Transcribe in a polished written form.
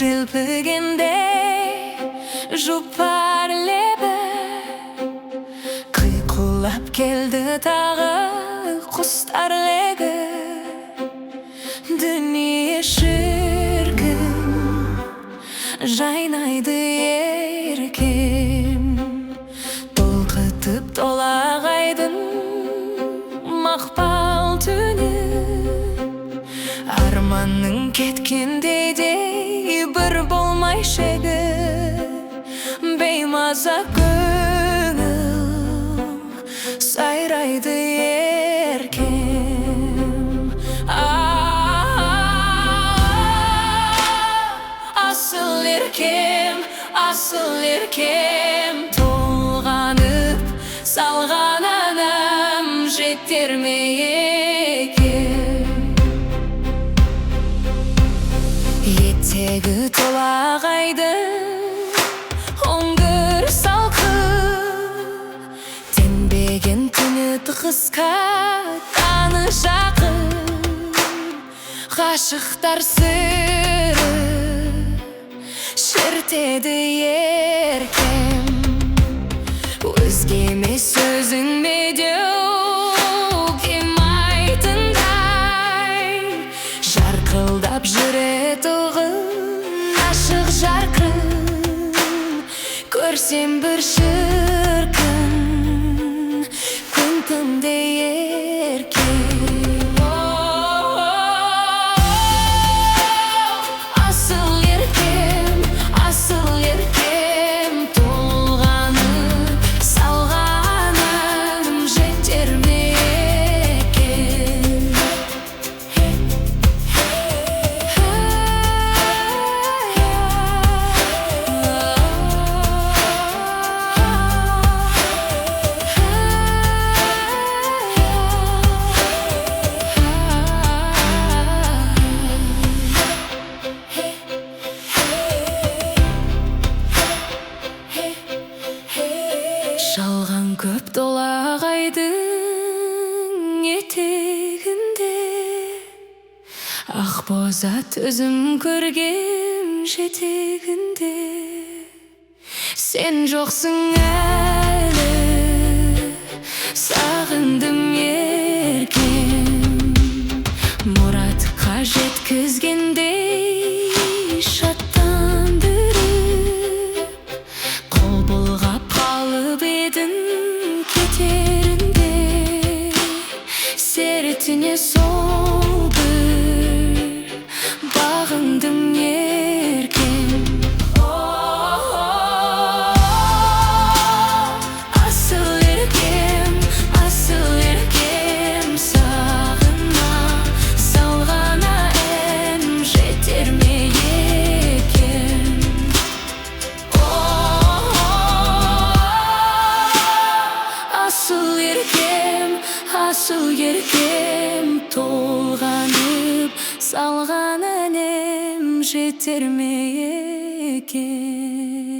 желпігенде жұпар лебі қиқулап келді тағы құстар легі. Дүние шіркін жайнайды еркем, толқытып толағайдың мақпал түні. Арманның кеткендейде бір болмай шегі, беймаза көңіл сайрайды еркем. Асыл еркем, асыл еркем, толғанып салған анам жетер ме екен? Етегі толағайдың оңгір салқын, теңбеген түні қысқа таны жақын. Ғашықтар сыры шертеді еркем, өзгеме сөзің медеу қимайтындай. Жарқылдап жүретұғын ашық жарқын, көрсем бір шіркін күнкімде еркем. Асыл еркем, асыл еркем, толғанып салғаным жетер ме екен? Шалған көп толағайдың етегінде, ақбозат өзім көргем жетегінде. Сен жоқсың әлі, сағындым еркем, мұратқа жеткізгендей шаттандырып, қол бұлғап қалып едің кетерінде. Сертіне сол бір бағындым еркем. Асыл еркем, асыл еркем, сағына салған ән жетер ме екен? Асыл еркем, асыл еркем, толғанып салған әнем жетер ме екен?